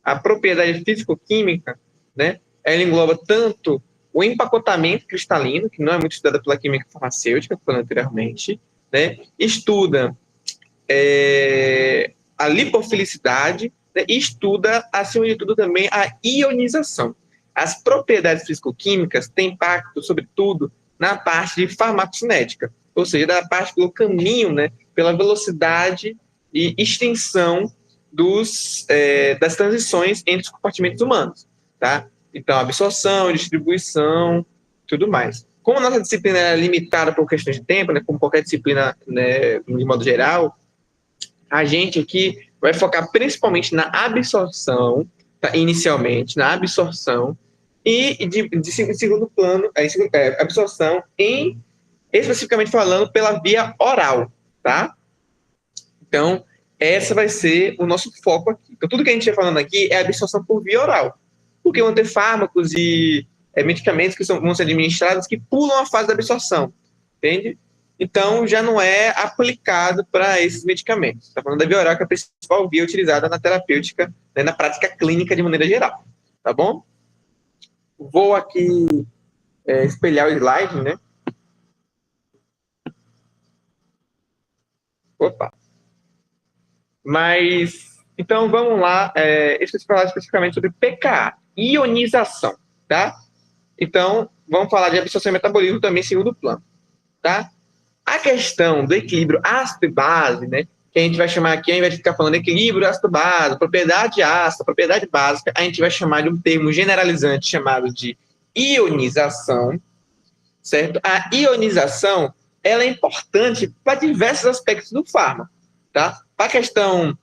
a propriedade físico-química, né, ela engloba tanto o empacotamento cristalino, que não é muito estudado pela química farmacêutica, como falei anteriormente, né, estuda a lipofilicidade, né, e estuda, acima de tudo, também a ionização. As propriedades físico-químicas têm impacto, sobretudo, na parte de farmacocinética, ou seja, da parte do caminho, né, pela velocidade e extensão das transições entre os compartimentos humanos, tá? Então, absorção, distribuição, tudo mais. Como a nossa disciplina é limitada por questões de tempo, né, como qualquer disciplina, né, de modo geral, a gente aqui vai focar principalmente na absorção, tá? Inicialmente, na absorção, e de segundo plano, absorção especificamente falando pela via oral, tá? Então, essa vai ser o nosso foco aqui. Então, tudo que a gente está falando aqui é absorção por via oral, porque vão ter fármacos e medicamentos que vão ser administrados que pulam a fase da absorção, entende? Então, já não é aplicado para esses medicamentos. Está falando da via oral, que é a principal via utilizada na terapêutica, né, na prática clínica de maneira geral, tá bom? Vou aqui espelhar o slide, né? Opa! Mas, então, vamos lá, falar especificamente sobre pKa, ionização, tá? Então, vamos falar de absorção e metabolismo também em segundo plano, tá? A questão do equilíbrio ácido e base, né, que a gente vai chamar aqui, ao invés de ficar falando equilíbrio ácido-base, propriedade ácida, propriedade básica, a gente vai chamar de um termo generalizante chamado de ionização, certo? A ionização, ela é importante para diversos aspectos do fármaco, tá? Para a questão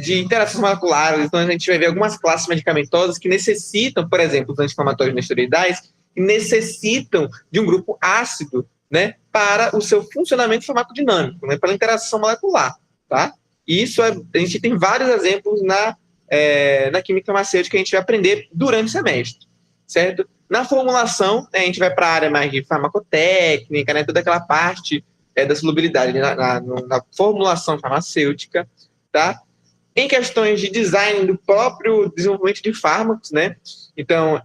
de interações moleculares, então a gente vai ver algumas classes medicamentosas que necessitam, por exemplo, os anti-inflamatórios não esteroidais, que necessitam de um grupo ácido, né, para o seu funcionamento farmacodinâmico, né, para a interação molecular, tá? E isso a gente tem vários exemplos na química farmacêutica que a gente vai aprender durante o semestre, certo? Na formulação, a gente vai para a área mais de farmacotécnica, né, toda aquela parte da solubilidade na formulação farmacêutica, tá? Em questões de design do próprio desenvolvimento de fármacos, né? Então,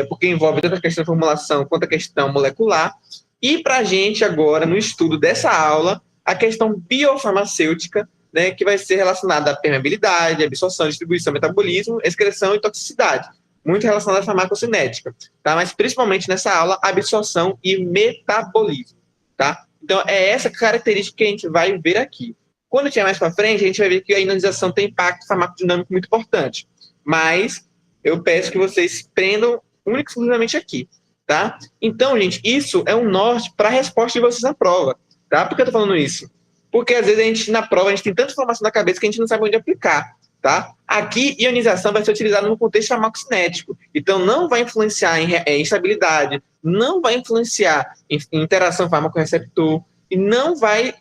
porque envolve tanto a questão da formulação quanto a questão molecular. E para a gente agora, no estudo dessa aula, a questão biofarmacêutica, né, que vai ser relacionada à permeabilidade, absorção, distribuição, metabolismo, excreção e toxicidade. Muito relacionada à farmacocinética, tá? Mas principalmente nessa aula, absorção e metabolismo, tá? Então, é essa característica que a gente vai ver aqui. Quando tiver mais para frente, a gente vai ver que a ionização tem impacto farmacodinâmico muito importante. Mas eu peço que vocês prendam única e exclusivamente aqui, tá? Então, gente, isso é um norte para a resposta de vocês na prova, tá? Por que eu tô falando isso? Porque às vezes na prova, a gente tem tanta informação na cabeça que a gente não sabe onde aplicar, tá? Aqui, ionização vai ser utilizada no contexto farmacocinético. Então, não vai influenciar em estabilidade, não vai influenciar em interação fármaco-receptor, e não vai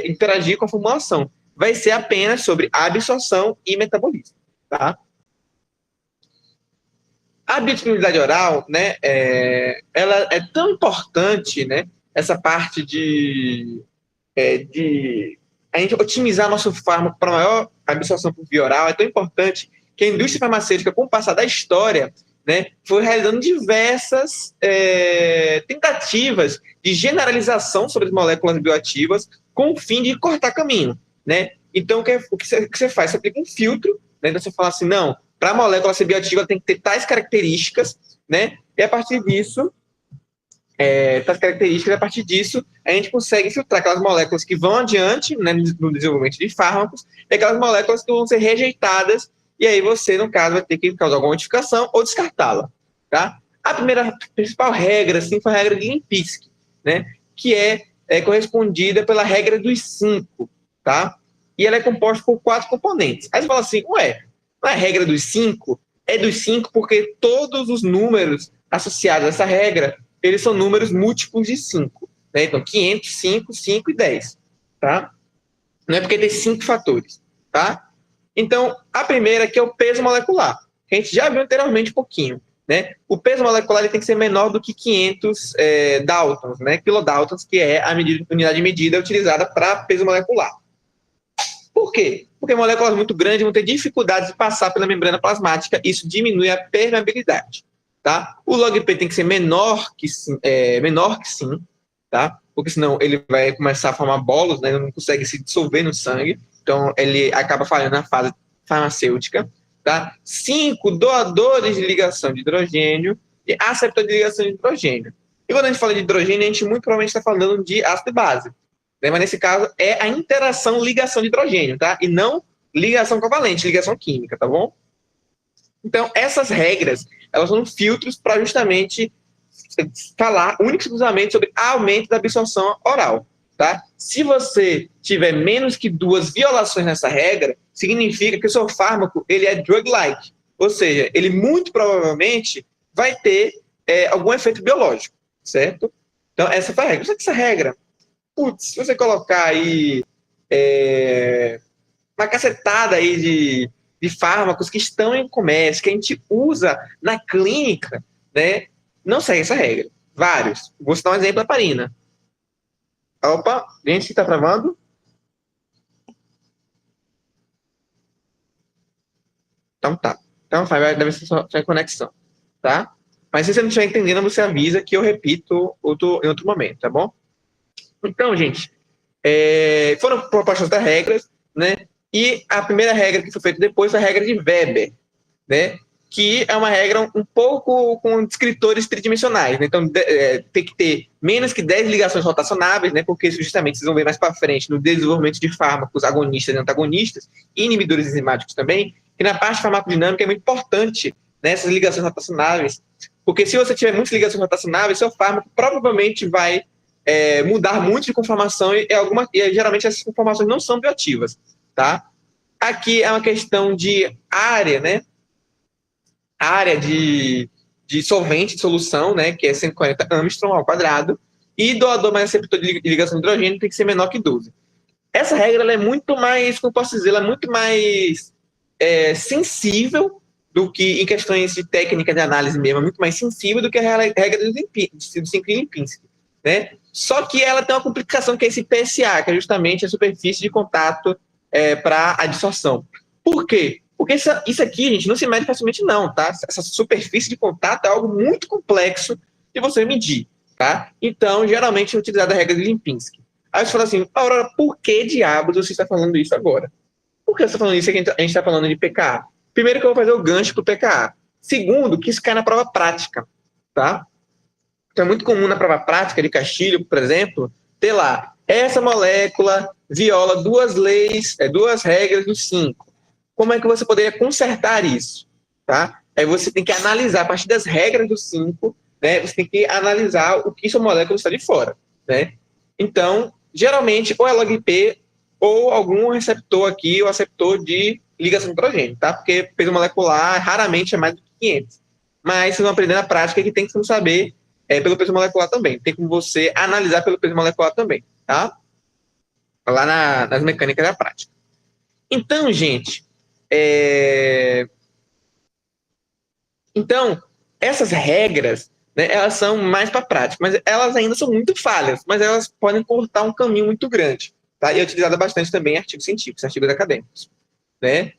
interagir com a formulação. Vai ser apenas sobre absorção e metabolismo, tá? A biodisponibilidade oral, né, ela é tão importante, né, essa parte de a gente otimizar nosso fármaco para maior absorção por via oral, é tão importante que a indústria farmacêutica, com o passar da história, né, foi realizando diversas tentativas de generalização sobre as moléculas bioativas com o fim de cortar caminho, né? Então, o que você faz? Você aplica um filtro, né? Então você fala assim, não, para a molécula ser bioativa, ela tem que ter tais características, né? E a partir disso, a gente consegue filtrar aquelas moléculas que vão adiante, né, no desenvolvimento de fármacos, e aquelas moléculas que vão ser rejeitadas, e aí você, no caso, vai ter que causar alguma modificação ou descartá-la, tá? A principal regra, assim, foi a regra de Lipinski, né, que é correspondida pela regra dos 5, tá? E ela é composta por 4 componentes. Aí você fala assim, ué, não é a regra dos 5? É dos 5 porque todos os números associados a essa regra, eles são números múltiplos de 5. Né? Então, 500, 5, 5 e 10. Tá? Não é porque tem 5 fatores. Tá? Então, a primeira que é o peso molecular. Que a gente já viu anteriormente um pouquinho. Né? O peso molecular ele tem que ser menor do que 500 Daltons, né? Kilodaltons, que é a unidade de medida utilizada para peso molecular. Por quê? Porque moléculas muito grandes vão ter dificuldade de passar pela membrana plasmática, isso diminui a permeabilidade. Tá? O log-P tem que ser menor que sim, tá? Porque senão ele vai começar a formar bolos, né? Ele não consegue se dissolver no sangue, então ele acaba falhando na fase farmacêutica. Tá? 5 doadores de ligação de hidrogênio e aceptor de ligação de hidrogênio. E quando a gente fala de hidrogênio, a gente muito provavelmente está falando de ácido e base. Né? Mas nesse caso é a interação ligação de hidrogênio, tá? E não ligação covalente, ligação química, tá bom? Então, essas regras, elas são filtros para justamente falar única e exclusivamente sobre aumento da absorção oral, tá? Se você tiver menos que 2 violações nessa regra, significa que o seu fármaco, ele é drug-like, ou seja, ele muito provavelmente vai ter algum efeito biológico, certo? Então, essa foi a regra. Só que essa regra, putz, se você colocar aí uma cacetada aí de fármacos que estão em comércio, que a gente usa na clínica, né, não segue essa regra. Vários. Vou citar um exemplo, a parina. Opa, gente, está travando? Então tá. Então deve ser só conexão, tá? Mas se você não estiver entendendo, você avisa que eu repito em outro momento, tá bom? Então, gente, foram propostas das regras, né? E a primeira regra que foi feita depois foi a regra de Weber, né? Que é uma regra um pouco com descritores tridimensionais. Né? Então, tem que ter menos que 10 ligações rotacionáveis, né? Porque isso justamente vocês vão ver mais para frente no desenvolvimento de fármacos agonistas e antagonistas, e inibidores enzimáticos também, que na parte farmacodinâmica é muito importante, né, essas ligações rotacionáveis, porque se você tiver muitas ligações rotacionáveis, seu fármaco provavelmente vai mudar muito de conformação e geralmente essas conformações não são bioativas, tá? Aqui é uma questão de área, né? Área de solvente de solução, né? Que é 140 Armstrong ao quadrado, e doador mais receptor de ligação de hidrogênio tem que ser menor que 12. Essa regra ela é muito mais, como posso dizer, ela é muito mais sensível do que em questões de técnica de análise mesmo, é muito mais sensível do que a regra do Sinclair-Lipinski, né? Só que ela tem uma complicação que é esse PSA, que é justamente a superfície de contato para a dissorção. Por quê? Porque isso aqui, gente, não se mede facilmente não, tá? Essa superfície de contato é algo muito complexo de você medir, tá? Então, geralmente é utilizada a regra de Lipinski. Aí você fala assim, Aurora, por que diabos você está falando isso agora? Por que você está falando isso? A gente está falando de pKa. Primeiro que eu vou fazer o gancho para o pKa. Segundo, que isso cai na prova prática, tá? Então é muito comum na prova prática de Castilho, por exemplo, ter lá, essa molécula viola duas regras dos 5. Como é que você poderia consertar isso? Tá? Aí você tem que analisar, a partir das regras dos 5, né, você tem que analisar o que sua molécula está de fora. Né? Então, geralmente, ou é log-P ou algum receptor aqui, o receptor de ligação de hidrogênio, tá? Porque peso molecular raramente é mais do que 500. Mas vocês vão aprender na prática que tem que saber pelo peso molecular também. Tem como você analisar pelo peso molecular também, tá? Lá nas mecânicas da prática. Então, gente, então, essas regras, né, elas são mais para prática, mas elas ainda são muito falhas, mas elas podem cortar um caminho muito grande. Tá? E é utilizada bastante também em artigos científicos, artigos acadêmicos. Né?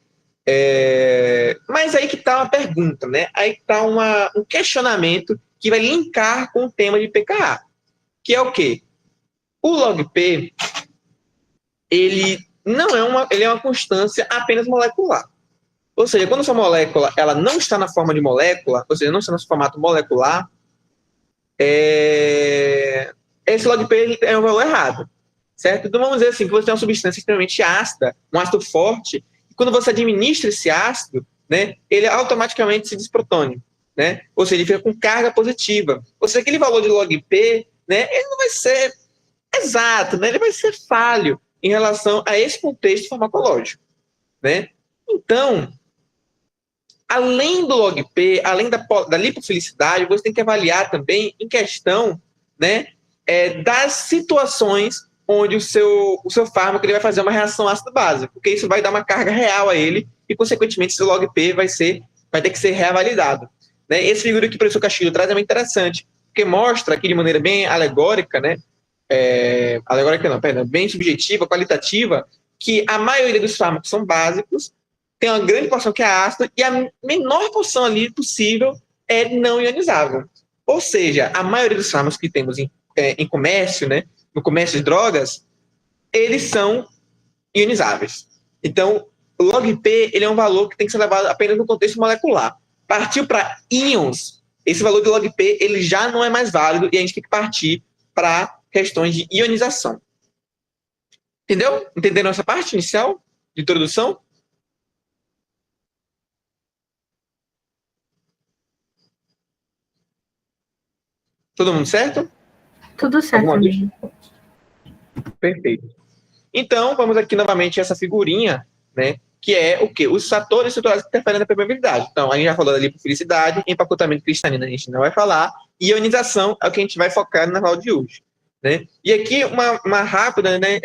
Mas aí que está uma pergunta, né? Aí está um questionamento que vai linkar com o tema de pKa, que é o quê? O log-P, ele é uma constância apenas molecular. Ou seja, quando essa molécula ela não está na forma de molécula, ou seja, não está no formato molecular, esse log-P é um valor errado. Certo? Então vamos dizer assim, que você tem uma substância extremamente ácida, um ácido forte, e quando você administra esse ácido, né, ele automaticamente se desprotônio, né? Ou seja, ele fica com carga positiva. Ou seja, aquele valor de log-P, né, ele não vai ser exato, né? Ele vai ser falho em relação a esse contexto farmacológico, né? Então, além do log-P, além da lipofilicidade, você tem que avaliar também em questão, né, das situações onde o seu fármaco ele vai fazer uma reação ácido-base, porque isso vai dar uma carga real a ele e, consequentemente, esse log-P vai ter que ser reavaliado. Né? Esse figura que o professor Castilho traz é muito interessante, porque mostra aqui de maneira bem alegórica, né? Alegórica não, perdão, bem subjetiva, qualitativa, que a maioria dos fármacos são básicos, tem uma grande porção que é ácido, e a menor porção ali possível é não ionizável. Ou seja, a maioria dos fármacos que temos em comércio, né, no comércio de drogas, eles são ionizáveis. Então, o log P ele é um valor que tem que ser levado apenas no contexto molecular. Partiu para íons, esse valor de log P ele já não é mais válido e a gente tem que partir para questões de ionização. Entendeu? Entenderam essa parte inicial de introdução? Todo mundo certo? Tudo certo, amigo. Perfeito. Então, vamos aqui novamente essa figurinha, né? Que é o quê? Os fatores estruturais que interferem na permeabilidade. Então, a gente já falou da lipofilicidade, empacotamento cristalino a gente não vai falar, e ionização é o que a gente vai focar na aula de hoje. Né? E aqui uma rápida, né?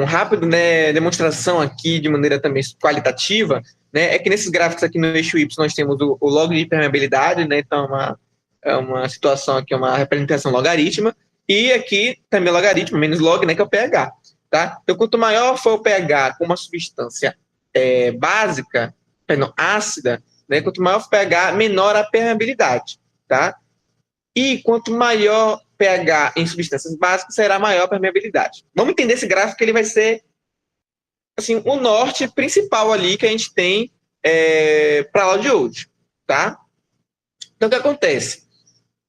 Rápido, né, demonstração aqui de maneira também qualitativa, né, é que nesses gráficos aqui no eixo Y nós temos o log de permeabilidade, né, então é uma situação aqui, uma representação logarítmica, e aqui também logaritmo, menos log, né, que é o pH, tá? Então, quanto maior for o pH com uma substância básica, ácida, né, quanto maior for o pH, menor a permeabilidade, tá? E quanto maior pH em substâncias básicas, será maior a permeabilidade. Vamos entender esse gráfico, que ele vai ser assim, o norte principal ali que a gente tem para a aula de hoje. Tá? Então, o que acontece?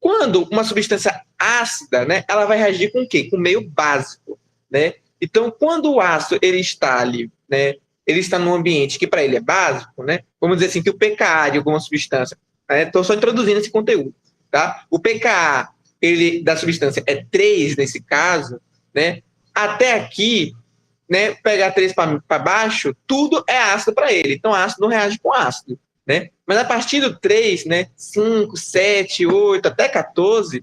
Quando uma substância ácida, né, ela vai reagir com o quê? Com meio básico. Né? Então, quando o ácido ele está ali, né, ele está num ambiente que para ele é básico, né, vamos dizer assim, que o pKa de alguma substância, estou só introduzindo esse conteúdo, tá? O pKa da substância é 3 nesse caso, né? Até aqui, né, pegar 3 para baixo, tudo é ácido para ele. Então, ácido não reage com ácido, né? Mas a partir do 3, né, 5, 7, 8, até 14,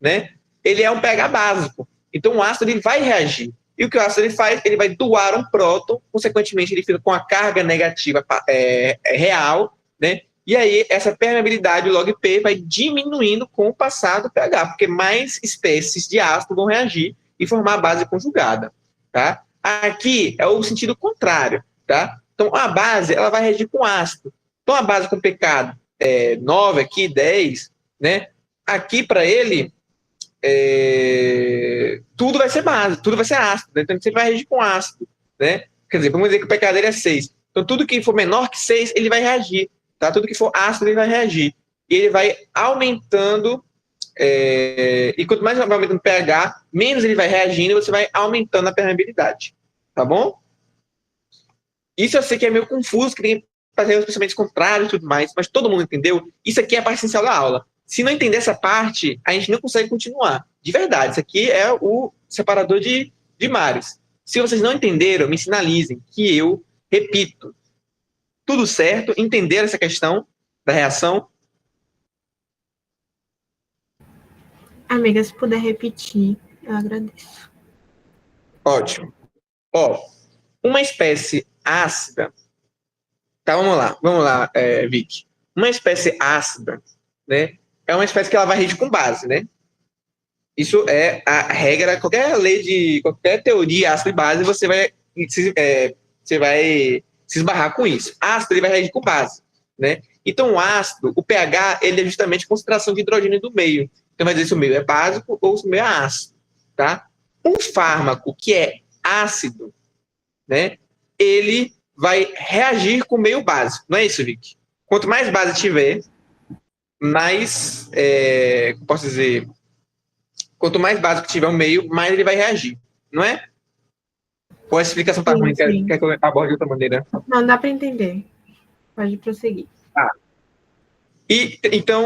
né, ele é um pH básico. Então, o ácido ele vai reagir. E o que o ácido ele faz? Ele vai doar um próton, consequentemente, ele fica com a carga negativa real, né? E aí, essa permeabilidade, o log P, vai diminuindo com o passar do pH, porque mais espécies de ácido vão reagir e formar a base conjugada, tá? Aqui é o sentido contrário, tá? Então, a base, ela vai reagir com ácido. Então, a base com pK 9 aqui, 10, né? Aqui, para ele, tudo vai ser base, tudo vai ser ácido, né? Então, ele vai reagir com ácido, né? Quer dizer, vamos dizer que o pK dele é 6. Então, tudo que for menor que 6, ele vai reagir. Tá? Tudo que for ácido, ele vai reagir. E ele vai aumentando, e quanto mais vai aumentando o pH, menos ele vai reagindo, e você vai aumentando a permeabilidade. Tá bom? Isso eu sei que é meio confuso, que tem que fazer os pensamentos contrários e tudo mais, mas todo mundo entendeu? Isso aqui é a parte essencial da aula. Se não entender essa parte, a gente não consegue continuar. De verdade, isso aqui é o separador de mares. Se vocês não entenderam, me sinalizem, que eu repito. Tudo certo? Entenderam essa questão da reação? Amiga, se puder repetir, eu agradeço. Ótimo. Uma espécie ácida. Tá, vamos lá, Vicky. Uma espécie ácida, né, é uma espécie que ela vai reagir com base, né? Isso é a regra, qualquer lei de qualquer teoria ácido e base, você vai se esbarrar com isso. Ácido, ele vai reagir com base, né? Então, o ácido, o pH, ele é justamente a concentração de hidrogênio do meio. Então, vai dizer se o meio é básico ou se o meio é ácido, tá? Um fármaco que é ácido, né, ele vai reagir com o meio básico. Não é isso, Vicky? Quanto mais base tiver, mais, posso dizer, quanto mais básico tiver o meio, mais ele vai reagir, não é? Ou a explicação está ruim? Quer que eu aborde de outra maneira? Não, dá para entender. Pode prosseguir. E, então,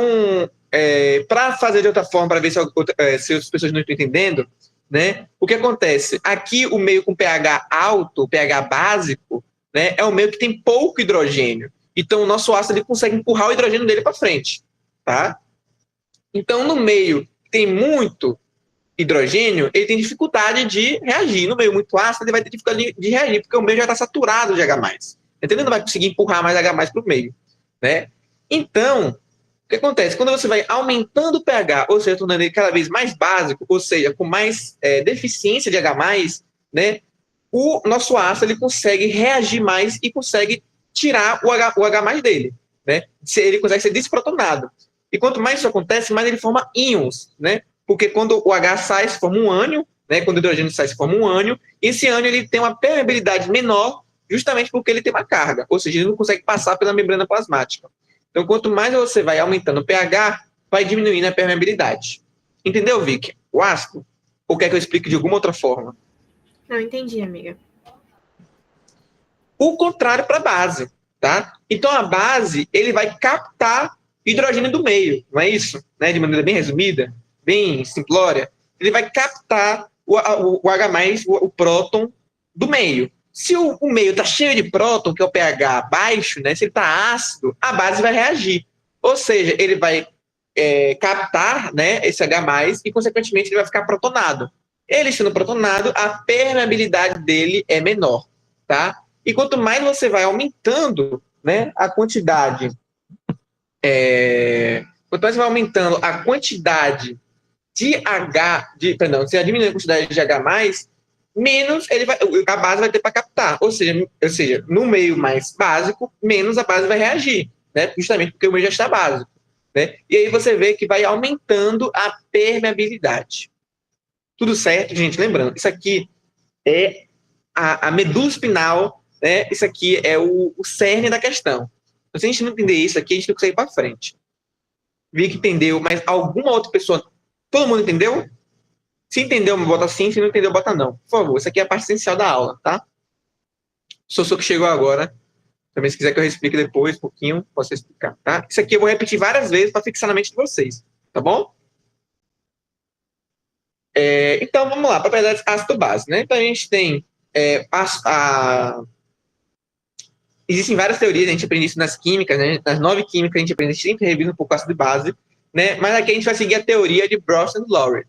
para fazer de outra forma, para ver se as pessoas não estão entendendo, né, o que acontece? Aqui, o meio com pH alto, pH básico, né, é um meio que tem pouco hidrogênio. Então, o nosso ácido ele consegue empurrar o hidrogênio dele para frente. Tá? Então, no meio que tem muito hidrogênio, ele tem dificuldade de reagir. No meio muito ácido, ele vai ter dificuldade de reagir, porque o meio já está saturado de H+. Então, ele não vai conseguir empurrar mais H+, para o meio. Né? Então, que acontece? Quando você vai aumentando o pH, ou seja, tornando ele cada vez mais básico, ou seja, com mais deficiência de H+, né, o nosso ácido ele consegue reagir mais e consegue tirar o H+ dele, né? Ele consegue ser desprotonado. E quanto mais isso acontece, mais ele forma íons, né? Porque quando o H sai, se forma um ânion, né? Quando o hidrogênio sai, se forma um ânion. E esse ânion ele tem uma permeabilidade menor, justamente porque ele tem uma carga, ou seja, ele não consegue passar pela membrana plasmática. Então, quanto mais você vai aumentando o pH, vai diminuindo a permeabilidade. Entendeu, Vicky? O ácido? Ou quer que eu explique de alguma outra forma? Não entendi, amiga. O contrário para a base, tá? Então, a base, ele vai captar hidrogênio do meio, não é isso? Né? De maneira bem resumida, bem simplória. Ele vai captar o H+, o próton do meio. Se o meio está cheio de próton, que é o pH baixo, né? Se ele está ácido, a base vai reagir. Ou seja, ele vai captar, né, esse H+, e, consequentemente, ele vai ficar protonado. Ele sendo protonado, a permeabilidade dele é menor, tá? E quanto mais você vai aumentando, né, a quantidade, quanto mais você vai aumentando a quantidade de perdão, você vai diminuindo a quantidade de H+, menos a base vai ter para captar. Ou seja, no meio mais básico, menos a base vai reagir, né? Justamente porque o meio já está básico, né? E aí você vê que vai aumentando a permeabilidade. Tudo certo, gente? Lembrando, isso aqui é a medula espinal, né? Isso aqui é o cerne da questão. Então, se a gente não entender isso aqui, a gente não consegue ir para frente. Vi que entendeu, mas alguma outra pessoa... Todo mundo entendeu? Se entendeu, bota sim. Se não entendeu, bota não. Por favor, isso aqui é a parte essencial da aula, tá? Sou que chegou agora. Também, se quiser que eu explique depois, um pouquinho, posso explicar, tá? Isso aqui eu vou repetir várias vezes para fixar na mente de vocês, tá bom? Então, vamos lá. Propriedades ácido-base, né? Então, a gente tem... Existem várias teorias, a gente aprende isso nas químicas, né? Nas 9 químicas a gente aprende, a gente sempre revisa um pouco ácido de base, né? Mas aqui a gente vai seguir a teoria de Bronsted-Lowry,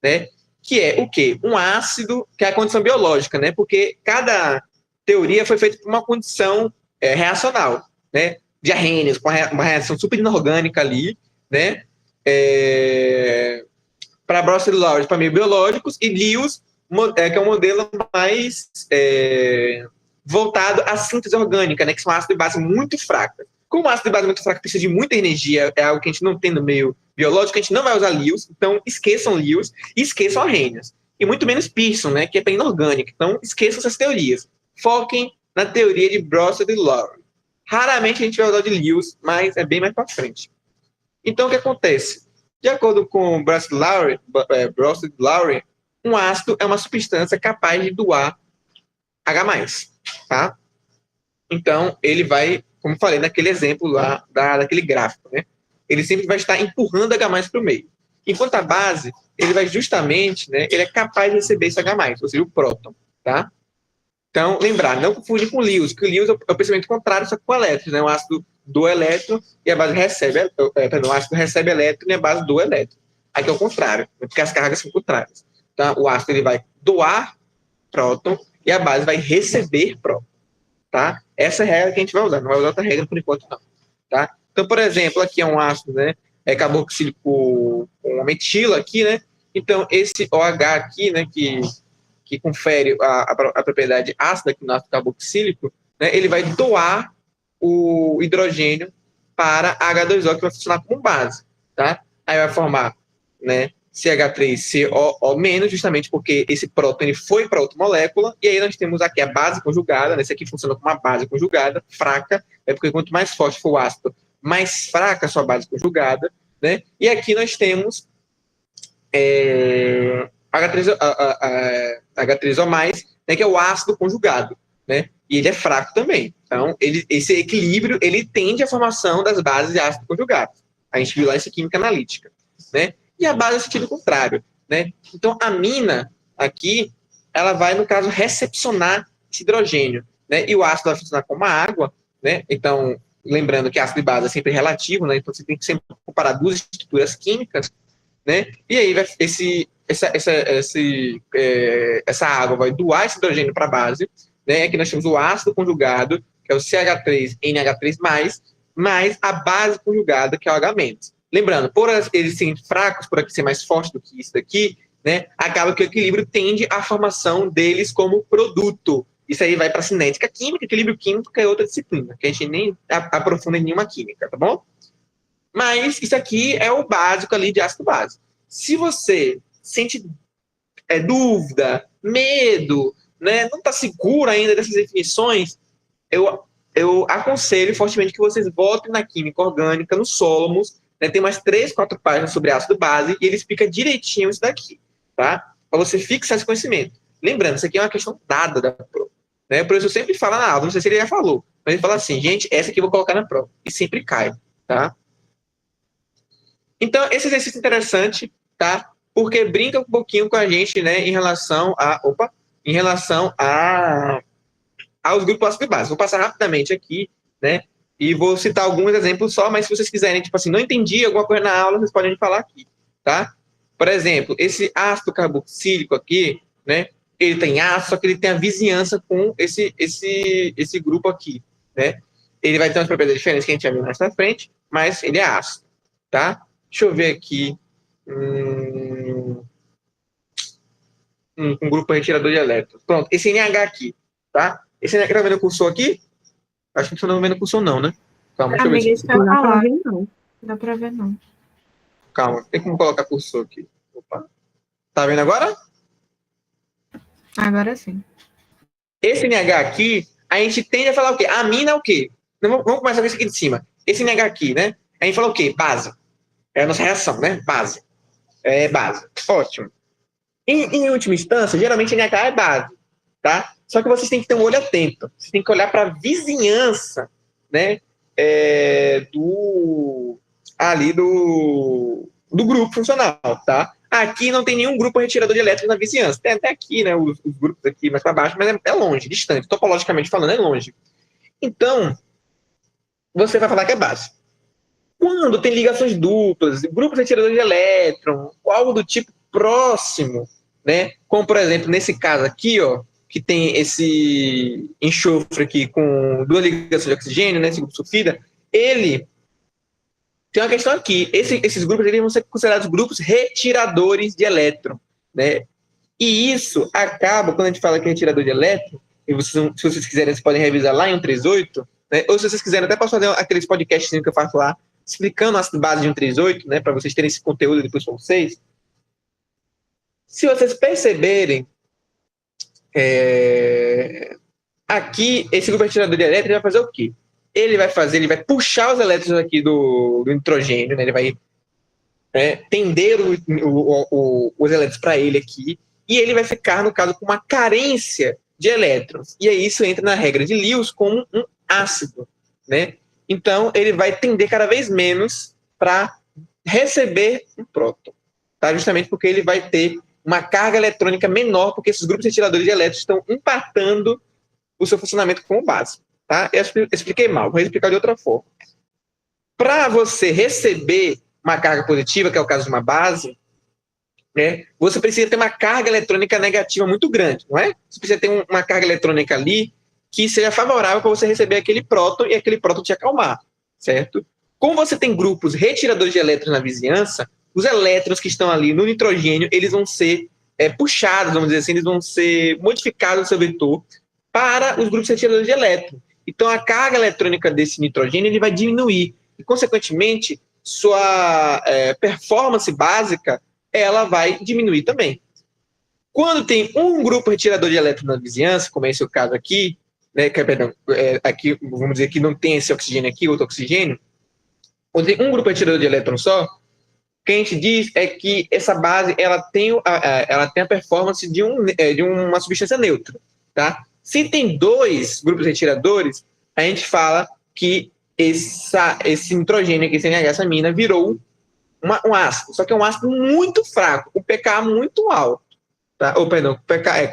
né? Que é o quê? Um ácido, que é a condição biológica, né? Porque cada teoria foi feita por uma condição reacional, né? De Arrhenius, com uma reação super inorgânica ali, né? Para Bronsted-Lowry, para meio biológicos, e Lewis, que é um modelo mais voltado à síntese orgânica, né? Que são ácidos de base muito fracos. Como o ácido de base muito fraco precisa de muita energia, é algo que a gente não tem no meio biológico, a gente não vai usar Lewis, então esqueçam Lewis e esqueçam Arrhenius. E muito menos Pearson, né, que é para inorgânica. Então esqueçam essas teorias. Foquem na teoria de Bronsted-Lowry. Raramente a gente vai usar de Lewis, mas é bem mais para frente. Então o que acontece? De acordo com Bronsted-Lowry, um ácido é uma substância capaz de doar H+, tá? Então ele vai, como falei naquele exemplo lá, daquele gráfico, né? Ele sempre vai estar empurrando H+ para o meio. Enquanto a base, ele vai justamente, né? Ele é capaz de receber esse H+, ou seja, o próton, tá? Então, lembrar, não confundir com Lewis, que o Lewis é o pensamento contrário, só que com elétrons, né? O ácido doa elétron e a base recebe, o ácido recebe elétron e a base doa elétron. Aqui é o contrário, porque as cargas são contrárias. Então, o ácido ele vai doar próton e a base vai receber próton. Tá? Essa é a regra que a gente vai usar, não vai usar outra regra por enquanto não, tá? Então, por exemplo, aqui é um ácido, né, carboxílico com uma metila aqui, né? Então, esse OH aqui, né, que confere a propriedade ácida aqui no ácido carboxílico, né, ele vai doar o hidrogênio para H2O, que vai funcionar como base, tá? Aí vai formar, né, CH3COO-, justamente porque esse próton ele foi para outra molécula, e aí nós temos aqui a base conjugada, né? Esse aqui funciona como uma base conjugada, fraca, porque quanto mais forte for o ácido, mais fraca a sua base conjugada, né? E aqui nós temos H3O+, né, que é o ácido conjugado, né? E ele é fraco também. Então, esse equilíbrio, ele tende à formação das bases de ácido conjugado. A gente viu lá isso em química analítica, né? E a base é sentido contrário, né? Então, a mina aqui, ela vai, no caso, recepcionar esse hidrogênio, né? E o ácido vai funcionar como a água, né? Então, lembrando que ácido e base é sempre relativo, né? Então, você tem que sempre comparar duas estruturas químicas, né? E aí, essa água vai doar esse hidrogênio para a base, né? Aqui nós temos o ácido conjugado, que é o CH3NH3+, mais a base conjugada, que é o H-. Lembrando, por eles serem fracos, por aqui ser mais forte do que isso daqui, né, acaba que o equilíbrio tende à formação deles como produto. Isso aí vai para cinética química, equilíbrio químico, que é outra disciplina, que a gente nem aprofunda em nenhuma química, tá bom? Mas isso aqui é o básico ali de ácido base. Se você sente dúvida, medo, né, não está seguro ainda dessas definições, eu aconselho fortemente que vocês voltem na química orgânica, no Solomos, né, tem umas 3, 4 páginas sobre ácido base e ele explica direitinho isso daqui, tá? Para você fixar esse conhecimento. Lembrando, isso aqui é uma questão dada da prova. Né? Por isso eu sempre falo na aula, não sei se ele já falou, mas ele fala assim, gente, essa aqui eu vou colocar na prova. E sempre cai, tá? Então, esse exercício é interessante, tá? Porque brinca um pouquinho com a gente, né, em relação aos grupos ácido base. Vou passar rapidamente aqui, né, e vou citar alguns exemplos só, mas se vocês quiserem, tipo assim, não entendi alguma coisa na aula, vocês podem falar aqui, tá? Por exemplo, esse ácido carboxílico aqui, né, ele tem ácido, só que ele tem a vizinhança com esse grupo aqui, né? Ele vai ter umas propriedades diferentes que a gente vai ver mais pra frente, mas ele é ácido, tá? Deixa eu ver aqui. Um grupo retirador de elétrons. Pronto, esse NH aqui, tá? Esse NH tá vendo o cursor aqui? Acho que você não tá vendo o cursor não, né? Calma, deixa eu ver. Amiga, isso que eu ia falar. Não dá pra ver, não. Calma, tem como colocar cursor aqui. Opa. Tá vendo agora? Agora sim. Esse NH aqui, a gente tende a falar o quê? Amina é o quê? Vamos começar com esse aqui de cima. Esse NH aqui, né? A gente fala o quê? Base. É a nossa reação, né? Base. É base. Ótimo. Em última instância, geralmente NH é base, tá? Só que vocês têm que ter um olho atento. Vocês têm que olhar para a vizinhança, né? Do grupo funcional, tá? Aqui não tem nenhum grupo retirador de elétrons na vizinhança. Tem até aqui, né? Os grupos aqui mais para baixo, mas é longe, distante. Topologicamente falando, é longe. Então, você vai falar que é base. Quando tem ligações duplas, grupos retiradores de elétron, algo do tipo próximo, né? Como, por exemplo, nesse caso aqui, ó, que tem esse enxofre aqui com 2 ligações de oxigênio, né? Esse grupo sulfida, ele tem uma questão aqui. Esses grupos eles vão ser considerados grupos retiradores de elétron, né? E isso acaba, quando a gente fala que é retirador de elétron, e se vocês quiserem, vocês podem revisar lá em 138, né? Ou se vocês quiserem, até posso fazer aqueles podcasts que eu faço lá, explicando a ácido base de 138, né, para vocês terem esse conteúdo depois para vocês. Se vocês perceberem, aqui, esse grupo retirador de elétrons vai fazer o quê? Ele vai puxar os elétrons aqui do nitrogênio, né, ele vai tender os elétrons para ele aqui, e ele vai ficar, no caso, com uma carência de elétrons. E aí isso entra na regra de Lewis como um ácido, né? Então, ele vai tender cada vez menos para receber um próton, tá? Justamente porque ele vai ter uma carga eletrônica menor, porque esses grupos retiradores de elétrons estão impactando o seu funcionamento como base, tá? Eu expliquei mal, vou explicar de outra forma. Para você receber uma carga positiva, que é o caso de uma base, né, você precisa ter uma carga eletrônica negativa muito grande, não é? Você precisa ter uma carga eletrônica ali que seja favorável para você receber aquele próton e aquele próton te acalmar, certo? Como você tem grupos retiradores de elétrons na vizinhança, os elétrons que estão ali no nitrogênio, eles vão ser puxados, vamos dizer assim, eles vão ser modificados no seu vetor para os grupos retiradores de elétrons. Então, a carga eletrônica desse nitrogênio ele vai diminuir e, consequentemente, sua performance básica ela vai diminuir também. Quando tem um grupo retirador de elétrons na vizinhança, como é esse o caso aqui, né, aqui, vamos dizer que não tem esse oxigênio aqui, outro oxigênio, quando tem um grupo retirador de elétrons só, o que a gente diz é que essa base ela tem a performance de uma substância neutra, tá? Se tem 2 grupos retiradores, a gente fala que esse nitrogênio aqui, esse NH, essa amina, virou um ácido, só que é um ácido muito fraco, com pKa muito alto, tá? Ou, perdão, com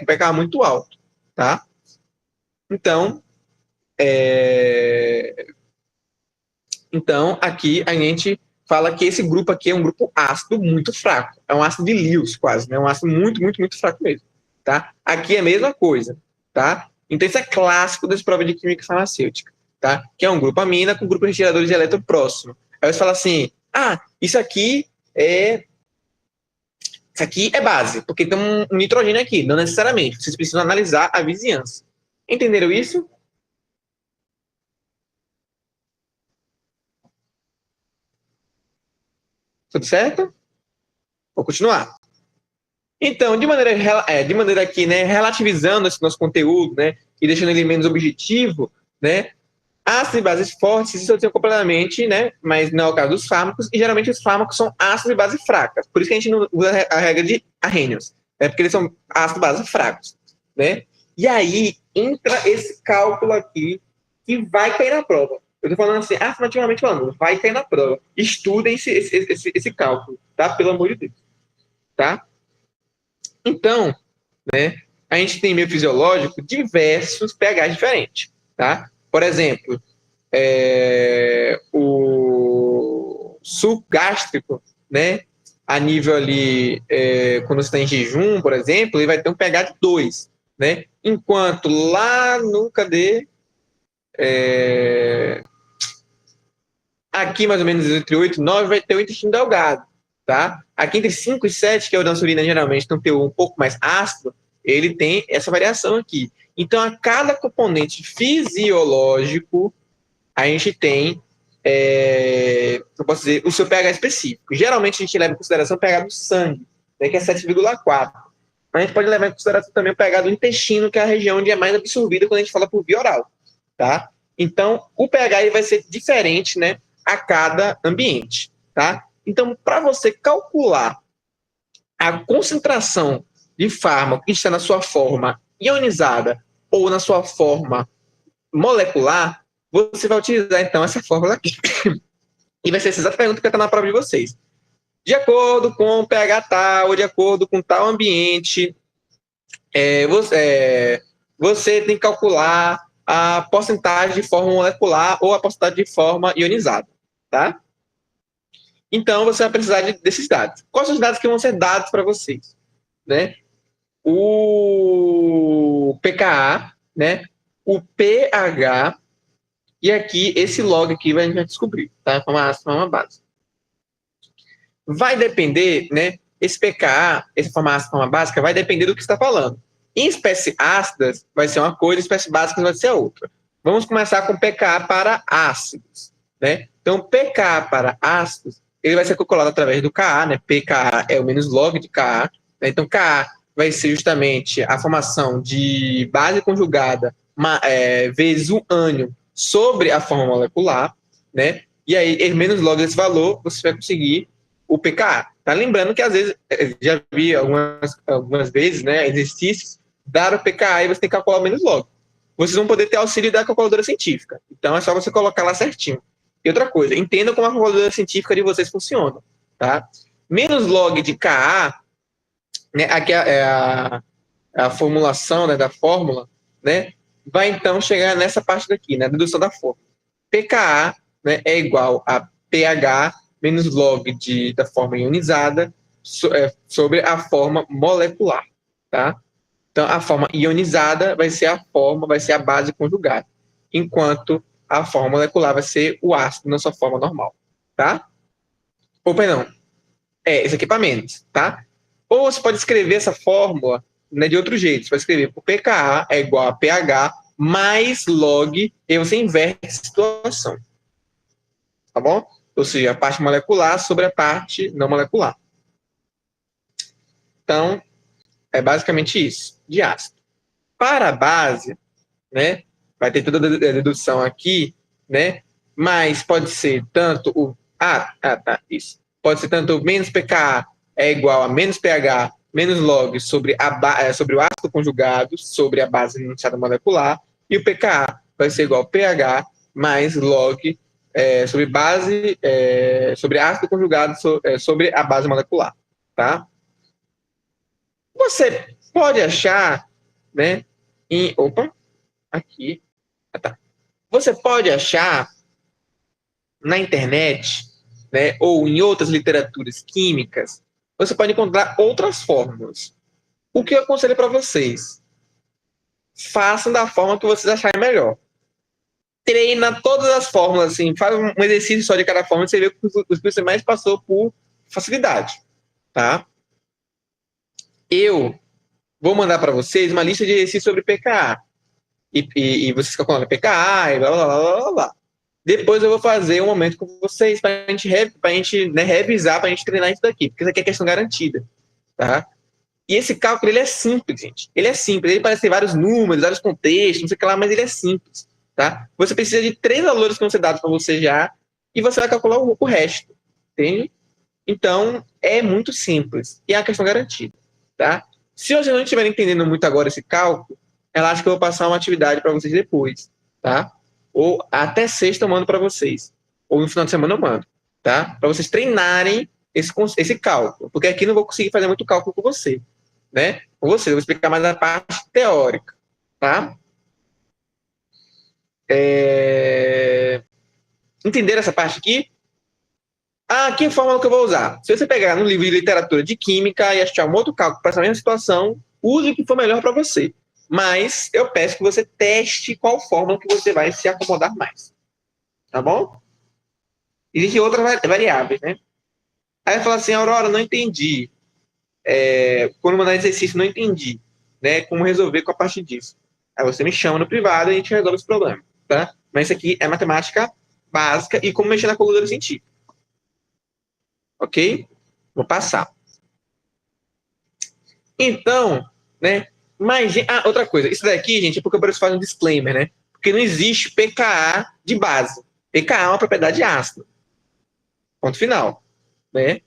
pKa muito alto, tá? Então, aqui a gente fala que esse grupo aqui é um grupo ácido muito fraco, é um ácido de Lewis quase, né? Um ácido muito, muito, muito fraco mesmo, tá? Aqui é a mesma coisa, tá? Então, isso é clássico das provas de química farmacêutica. tá? Que é um grupo amina com grupo retiradores de elétron próximo. Aí você fala assim, isso aqui é base, porque tem um nitrogênio aqui. Não necessariamente. Vocês precisam analisar a vizinhança. Entenderam isso? Tudo certo? Vou continuar. Então, de maneira aqui, né, relativizando esse nosso conteúdo, né, e deixando ele menos objetivo, né, ácidos e bases fortes se dissociam completamente, né, mas não é o caso dos fármacos, e geralmente os fármacos são ácidos e bases fracas. Por isso que a gente não usa a regra de Arrhenius, né, porque eles são ácidos e bases fracos, né. E aí entra esse cálculo aqui que vai cair na prova. Eu estou falando assim, afirmativamente falando, vai cair na prova. Estudem esse cálculo, tá? Pelo amor de Deus, tá? Então, né, a gente tem em meio fisiológico diversos pHs diferentes, tá? Por exemplo, o suco gástrico, né, a nível ali, quando você está em jejum, por exemplo, ele vai ter um pH de 2, né? Enquanto lá no, aqui mais ou menos entre 8 e 9 vai ter o intestino delgado, tá? Aqui entre 5 e 7, que é o da urina geralmente tem um teor um pouco mais ácido, ele tem essa variação aqui. Então, a cada componente fisiológico, a gente tem, eu posso dizer, o seu pH específico. Geralmente, a gente leva em consideração o pH do sangue, né, que é 7,4. Mas a gente pode levar em consideração também o pH do intestino, que é a região onde é mais absorvida quando a gente fala por via oral, tá? Então, o pH ele vai ser diferente, né, a cada ambiente, tá? Então, para você calcular a concentração de fármaco que está na sua forma ionizada ou na sua forma molecular, você vai utilizar, então, essa fórmula aqui. E vai ser essa exata pergunta que está na prova de vocês. De acordo com o pH tal, ou de acordo com tal ambiente, você tem que calcular a porcentagem de forma molecular ou a porcentagem de forma ionizada, tá? Então, você vai precisar desses dados. Quais são os dados que vão ser dados para vocês? Né? O pKa, né? O pH, e aqui, esse log aqui a gente vai descobrir, tá? Forma base. Vai depender, né? Esse pKa, essa forma ácida, forma básica, vai depender do que você está falando. Em espécies ácidas, vai ser uma coisa, em espécies básicas vai ser outra. Vamos começar com pKa para ácidos, né? Então, pKa para ácidos, ele vai ser calculado através do Ka, né? pKa é o menos log de Ka, né? Então, Ka vai ser justamente a formação de base conjugada vezes o ânion sobre a forma molecular, né? E aí, menos log desse valor, você vai conseguir o pKa. Tá lembrando que às vezes, já vi algumas vezes, né, exercícios, dar o pKa e você tem que calcular o menos log. Vocês vão poder ter auxílio da calculadora científica. Então é só você colocar lá certinho. E outra coisa, entenda como a calculadora científica de vocês funciona, tá? Menos log de Ka, né, aqui é a formulação, né, da fórmula, né, vai então chegar nessa parte daqui, né, dedução da fórmula. pKa, né, é igual a pH menos log da forma ionizada sobre a forma molecular, tá? Então, a forma ionizada vai ser a base conjugada, enquanto a forma molecular vai ser o ácido na sua forma normal, tá? Ou, perdão, esse aqui é para menos, tá? Ou você pode escrever essa fórmula, né, de outro jeito. Você vai escrever o pKa é igual a pH mais log, e você inverte a situação, tá bom? Ou seja, a parte molecular sobre a parte não molecular. Então, é basicamente isso, de ácido. Para a base, né, vai ter toda a dedução aqui, né, mas pode ser tanto o... isso. Pode ser tanto o menos pKa é igual a menos pH menos log sobre o ácido conjugado sobre a base enunciada molecular, e o pKa vai ser igual a pH mais log sobre ácido conjugado sobre a base molecular, tá? Você pode achar, né, aqui, tá. Você pode achar na internet, né, ou em outras literaturas químicas, você pode encontrar outras fórmulas. O que eu aconselho para vocês? Façam da forma que vocês acharem melhor. treina todas as fórmulas, assim, faz um exercício só de cada fórmula, você vê os que você mais passou por facilidade, tá? Eu vou mandar para vocês uma lista de exercícios sobre PKA. E vocês calculam PKA e blá, blá, blá, blá, blá. Depois eu vou fazer um momento com vocês para a gente revisar, para a gente treinar isso daqui, porque isso aqui é questão garantida, tá? E esse cálculo, ele é simples, gente. Ele é simples, ele parece ter vários números, vários contextos, não sei o que lá, mas ele é simples, tá? Você precisa de 3 valores que vão ser dados para você já, e você vai calcular o resto, entende? Então, é muito simples, e é uma questão garantida, tá? Se vocês não estiverem entendendo muito agora esse cálculo, relaxa que eu vou passar uma atividade para vocês depois, tá? Ou até sexta eu mando para vocês. Ou no final de semana eu mando, tá? Para vocês treinarem esse cálculo. Porque aqui não vou conseguir fazer muito cálculo com você, né? Com você, eu vou explicar mais a parte teórica, tá? Entenderam essa parte aqui? Aqui é a fórmula que eu vou usar. Se você pegar no livro de literatura de química e achar um outro cálculo para essa mesma situação, use o que for melhor para você. Mas eu peço que você teste qual fórmula que você vai se acomodar mais. Tá bom? Existem outras variáveis, né? Aí fala assim, Aurora, não entendi. Quando mandar exercício, não entendi. Né? Como resolver com a parte disso. Aí você me chama no privado e a gente resolve esse problema. Tá? Mas isso aqui é matemática básica e como mexer na coluna científica. Ok? Vou passar. Então, né? Mas, outra coisa. Isso daqui, gente, é porque eu preciso fazer um disclaimer, né? Porque não existe PKA de base. PKA é uma propriedade ácida. Ponto final. Né?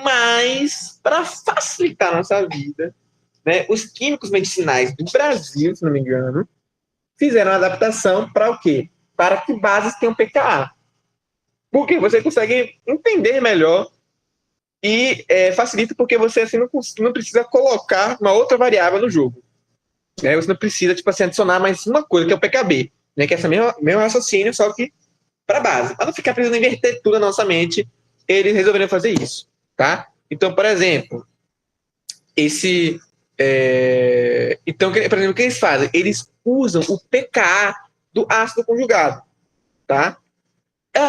Mas, para facilitar a nossa vida, né, os químicos medicinais do Brasil, se não me engano, fizeram uma adaptação para o quê? Para que bases tenham PKA. Porque você consegue entender melhor e facilita porque você assim, não precisa colocar uma outra variável no jogo. Né? Você não precisa tipo, assim, adicionar mais uma coisa, que é o PKB, né? Que é esse mesmo raciocínio, só que para base. Para não ficar precisando inverter tudo na nossa mente, eles resolveram fazer isso. Tá? Então, por exemplo, então, por exemplo, o que eles fazem? Eles usam o pKa do ácido conjugado. Tá?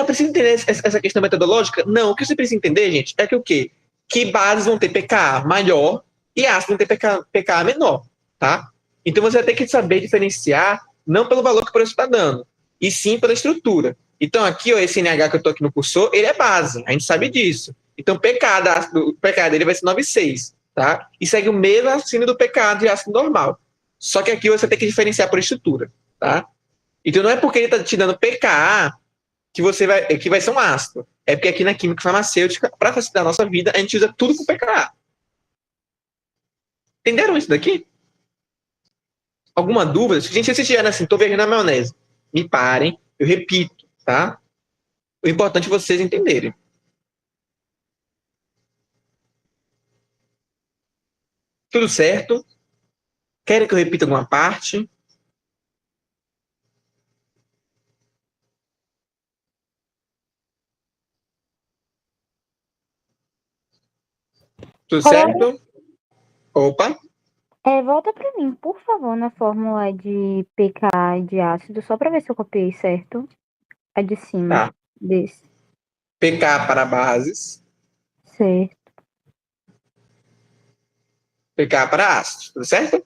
Precisa entender essa questão metodológica? Não, o que você precisa entender, gente, é que o quê? Que bases vão ter pKa maior e ácidos vão ter pKa menor, tá? Então você vai ter que saber diferenciar, não pelo valor que o preço está dando, e sim pela estrutura. Então aqui, ó, esse NH que eu estou aqui no cursor, ele é base, a gente sabe disso. Então o pKa dele vai ser 9,6, tá? E segue o mesmo raciocínio do pKa de ácido normal. Só que aqui você tem que diferenciar por estrutura, tá? Então não é porque ele está te dando pKa que vai ser um ácido. É porque aqui na química farmacêutica, para facilitar a nossa vida, a gente usa tudo com pKa. Entenderam isso daqui? Alguma dúvida? Gente, se vocês estiverem assim, estou viajando na maionese, me parem, eu repito, tá? O importante é vocês entenderem. Tudo certo? Querem que eu repita alguma parte? Tudo certo? Opa! Volta para mim, por favor, na fórmula de pKa de ácido, só para ver se eu copiei certo. A de cima desse. pKa para bases. Certo. pKa para ácidos, tudo certo?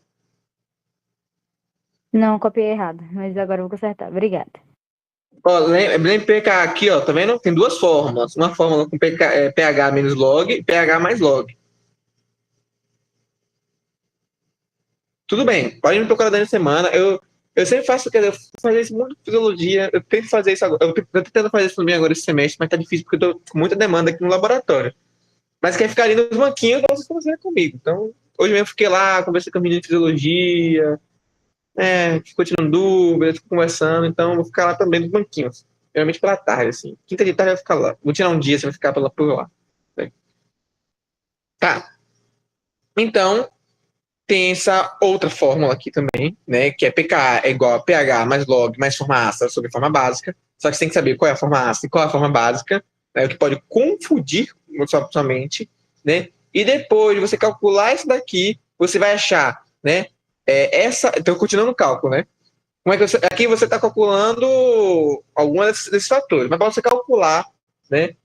Não, copiei errado, mas agora eu vou consertar. Obrigada. Ó, lembra pKa aqui, ó, tá vendo? Tem duas fórmulas. Uma fórmula com pH menos log e pH mais log. Tudo bem, pode me procurar durante a semana. Eu sempre faço, quer dizer, eu faço isso muito de fisiologia. Eu tento fazer isso agora. Eu tô tentando fazer isso também agora esse semestre, mas tá difícil porque eu tô com muita demanda aqui no laboratório. Mas quer ficar ali nos banquinhos, vocês conversam comigo. Então, hoje mesmo eu fiquei lá, conversei com a menina de fisiologia, ficou tirando dúvidas, ficou conversando. Então, eu vou ficar lá também nos banquinhos. Geralmente pela tarde, assim. Quinta de tarde eu vou ficar lá. Vou tirar um dia, você vai ficar por lá. Tá. Então, tem essa outra fórmula aqui também, né? Que é pKa é igual a pH mais log mais forma ácida sobre forma básica. Só que você tem que saber qual é a forma ácida e qual é a forma básica, né, o que pode confundir sua mente, né? E depois de você calcular isso daqui, você vai achar, né? Então, continuando o cálculo, né? Aqui você está calculando alguns desses fatores, mas para você calcular, né,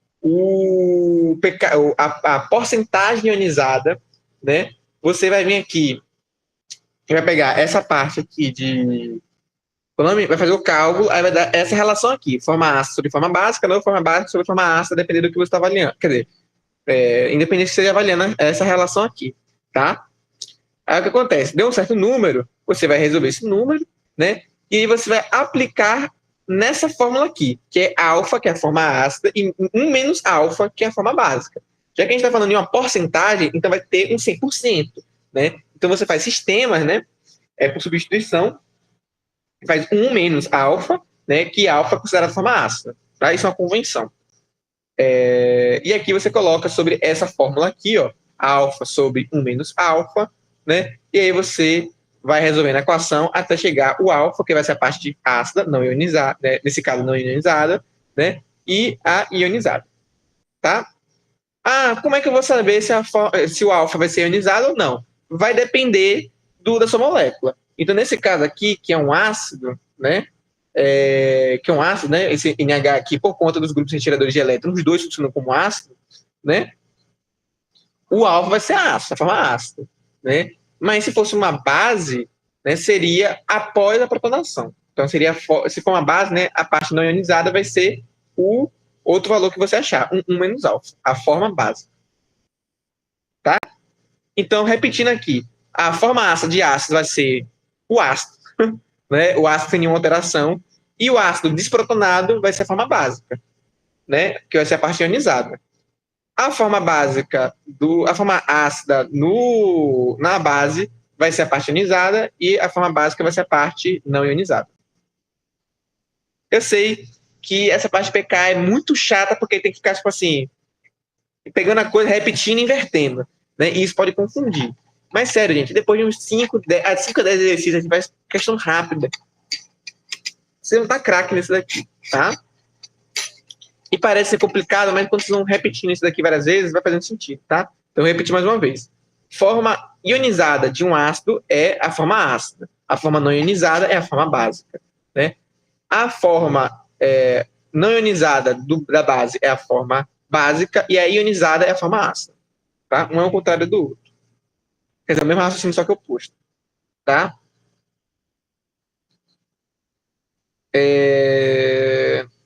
a porcentagem ionizada, né, você vai vir aqui e vai pegar essa parte aqui vai fazer o cálculo, aí vai dar essa relação aqui, forma ácida sobre forma básica, não forma básica sobre forma ácida, dependendo do que você está avaliando. Quer dizer, independente se você esteja avaliando essa relação aqui, tá? Aí o que acontece? Deu um certo número, você vai resolver esse número, né? E aí você vai aplicar nessa fórmula aqui, que é alfa, que é a forma ácida, e 1 menos alfa, que é a forma básica. Já que a gente está falando de uma porcentagem, então vai ter um 100%, né? Então você faz sistemas, né? Por substituição, faz 1 menos alfa, né? Que alfa é considerada forma ácida, tá? Isso é uma convenção. E aqui você coloca sobre essa fórmula aqui, ó, alfa sobre 1 menos alfa, né? E aí você vai resolvendo a equação até chegar o alfa, que vai ser a parte ácida, não ionizada, né? Nesse caso não ionizada, né? E a ionizada, tá? Como é que eu vou saber se o alfa vai ser ionizado ou não? Vai depender da sua molécula. Então, nesse caso aqui, que é um ácido, né? Que é um ácido, né? Esse NH aqui, por conta dos grupos retiradores de elétrons, os dois funcionam como ácido, né? O alfa vai ser ácido, a forma ácida, né? Mas se fosse uma base, né, seria após a protonação. Então, se for uma base, né, a parte não ionizada vai ser o outro valor que você achar, 1 menos alfa, a forma base. Tá? Então, repetindo aqui, a forma ácida de ácido vai ser o ácido, né, o ácido sem nenhuma alteração, e o ácido desprotonado vai ser a forma básica, né, que vai ser a parte ionizada. A forma básica, a forma ácida na base vai ser a parte ionizada e a forma básica vai ser a parte não ionizada. Eu sei que essa parte de pK é muito chata porque tem que ficar, tipo assim, pegando a coisa, repetindo e invertendo, né? E isso pode confundir. Mas sério, gente, depois de uns 5 a 10 exercícios, a gente faz questão rápida. Você não tá craque nesse daqui, tá? E parece ser complicado, mas quando vocês vão repetindo isso daqui várias vezes, vai fazendo sentido, tá? Então, eu vou repetir mais uma vez. Forma ionizada de um ácido é a forma ácida. A forma não ionizada é a forma básica, né? A forma não ionizada da base é a forma básica e a ionizada é a forma ácida, tá? Um é o contrário do outro. Quer dizer, o mesmo raciocínio, só que oposto, tá?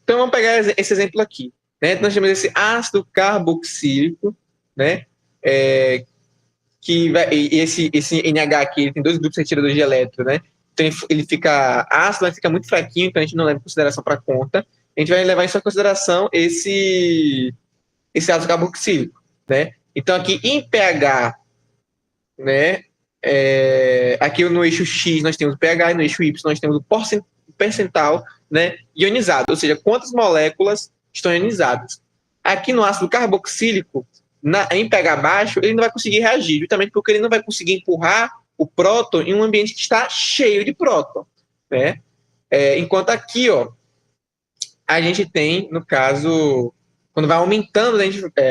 Então, vamos pegar esse exemplo aqui. Né? Nós temos esse ácido carboxílico, né? Esse NH aqui ele tem 2 grupos retiradores de elétron, né? Então, ele fica ácido, mas fica muito fraquinho, então a gente não leva em consideração para a conta. A gente vai levar em consideração esse ácido carboxílico, né? Então, aqui em pH, né? Aqui no eixo X nós temos o pH e no eixo Y nós temos o percentual, né, ionizado, ou seja, quantas moléculas estão ionizadas. Aqui no ácido carboxílico, em pH baixo, ele não vai conseguir reagir, justamente porque ele não vai conseguir empurrar o próton em um ambiente que está cheio de próton, né? Enquanto aqui, ó, a gente tem, no caso, quando vai aumentando, né,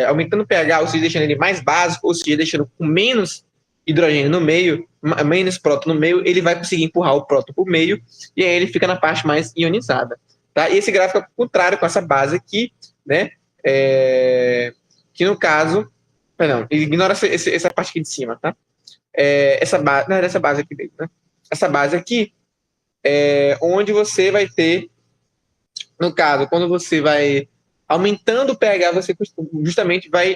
aumentando o pH, ou seja, deixando ele mais básico, ou seja, deixando com menos hidrogênio no meio, menos próton no meio, ele vai conseguir empurrar o próton por meio, e aí ele fica na parte mais ionizada. Tá? E esse gráfico é contrário com essa base aqui, né? Que no caso, perdão, ignora essa parte aqui de cima, tá? Essa base aqui dentro, né? Essa base aqui é onde você vai ter, no caso, quando você vai aumentando o pH, você justamente vai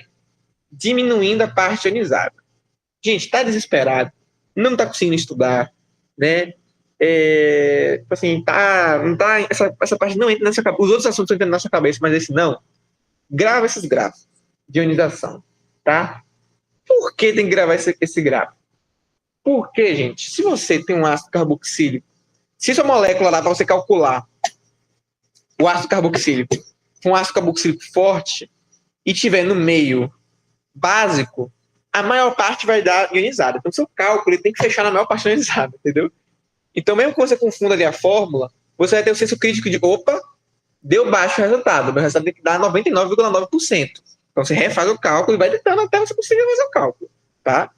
diminuindo a parte ionizada. Gente, tá desesperado, não tá conseguindo estudar, né? Assim, não tá, essa parte não entra na sua cabeça. Os outros assuntos entram na sua cabeça, mas esse não. Grava esses gráficos de ionização, tá? Por que tem que gravar esse gráfico? Porque, gente, se você tem um ácido carboxílico, se sua molécula lá, para você calcular o ácido carboxílico, um ácido carboxílico forte, e tiver no meio básico, a maior parte vai dar ionizada. Então, seu cálculo ele tem que fechar na maior parte ionizada, entendeu? Então, mesmo que você confunda ali a fórmula, você vai ter o senso crítico de, opa, deu baixo o resultado, meu resultado tem que dar 99,9%. Então, você refaz o cálculo e vai tentando até você conseguir fazer o cálculo, tá?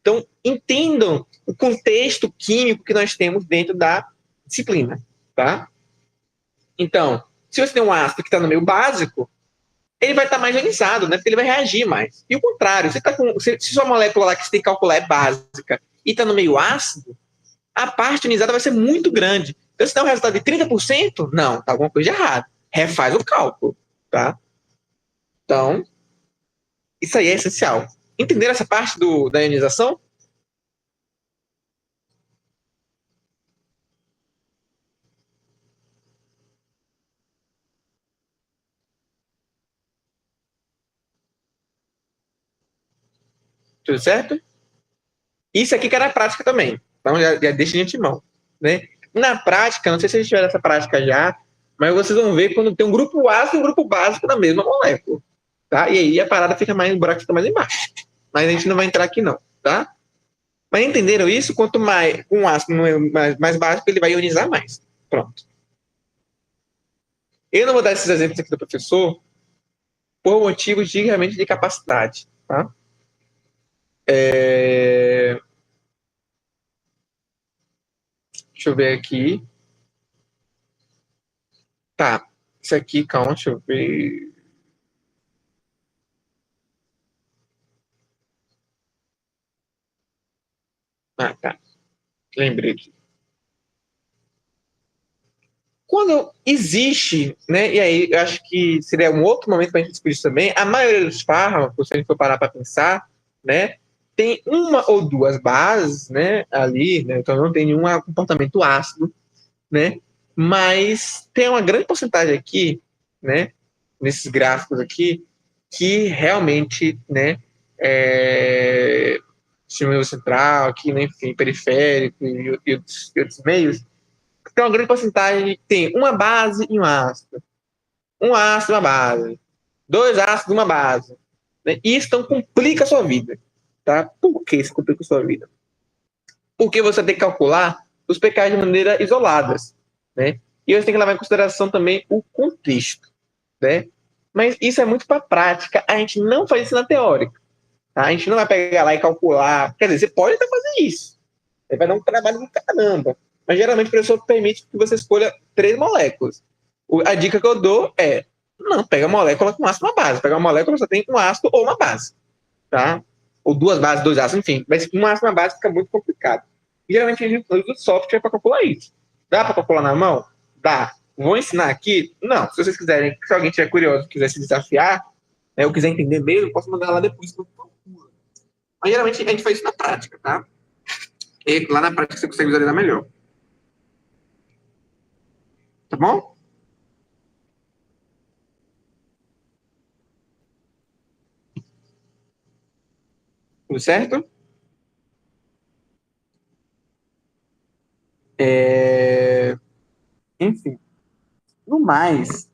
Então, entendam o contexto químico que nós temos dentro da disciplina, tá? Então, se você tem um ácido que está no meio básico, ele vai estar mais ionizado, né? Porque ele vai reagir mais. E o contrário, se sua molécula lá que você tem que calcular é básica e está no meio ácido, a parte ionizada vai ser muito grande. Então, se dá um resultado de 30%, não, tá alguma coisa errada. Refaz o cálculo, tá? Então, isso aí é essencial. Entenderam essa parte da ionização? Tudo certo? Isso aqui que era a prática também. Então, já deixa de antemão. Né? Na prática, não sei se vocês tiveram essa prática já, mas vocês vão ver quando tem um grupo ácido e um grupo básico na mesma molécula. Tá? E aí a parada fica mais, o buraco fica mais embaixo. Mas a gente não vai entrar aqui não, tá? Mas entenderam isso? Quanto mais um ácido mais básico, ele vai ionizar mais. Pronto. Eu não vou dar esses exemplos aqui do professor por motivos de realmente de capacidade, tá? Deixa eu ver aqui. Tá. Isso aqui, calma, deixa eu ver. Ah, tá. Lembrei aqui. Quando existe, né, e aí eu acho que seria um outro momento para a gente discutir isso também, a maioria dos fármacos, se a gente for parar para pensar, né, tem uma ou duas bases, né, ali, né, então não tem nenhum comportamento ácido, né, mas tem uma grande porcentagem aqui, né, nesses gráficos aqui, que realmente, né, sistema central, aqui, né, enfim, periférico e outros meios, tem uma grande porcentagem que tem uma base e um ácido. Um ácido e uma base. Dois ácidos e uma base. Né? Isso então complica a sua vida. Tá? Por que isso complica a sua vida? Porque você tem que calcular os pKs de maneira isoladas. Né? E você tem que levar em consideração também o contexto. Né? Mas isso é muito para a prática. A gente não faz isso na teórica. Tá? A gente não vai pegar lá e calcular. Quer dizer, você pode até fazer isso. Ele vai dar um trabalho do caramba. Mas geralmente o professor permite que você escolha 3 moléculas. A dica que eu dou é: não, pega a molécula com ácido e uma base. Pega uma molécula que só tem um ácido ou uma base. Tá? Ou 2 bases, 2 ácidos, enfim. Mas um ácido e uma base fica muito complicado. E, geralmente a gente usa o software para calcular isso. Dá para calcular na mão? Dá. Vou ensinar aqui? Não. Se vocês quiserem, se alguém tiver curioso, quiser se desafiar, né, ou quiser entender mesmo, posso mandar lá depois. Mas geralmente a gente faz isso na prática, tá? E lá na prática você consegue visualizar melhor. Tá bom? Tudo certo? Enfim. No mais,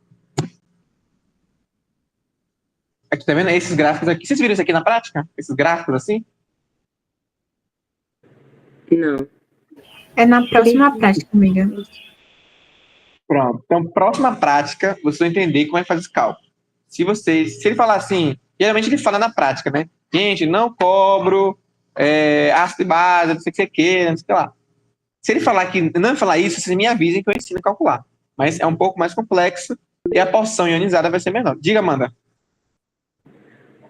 aqui tá vendo? Esses gráficos aqui. Vocês viram isso aqui na prática? Esses gráficos assim? Não. É na próxima prática, amiga. Pronto. Então, próxima prática, você vai entender como é que faz esse cálculo. Se ele falar assim, geralmente ele fala na prática, né? Gente, não cobro ácido e base, não sei o que você queira, não sei o que lá. Se ele falar que não falar isso, vocês me avisem que eu ensino a calcular. Mas é um pouco mais complexo e a porção ionizada vai ser menor. Diga, Amanda.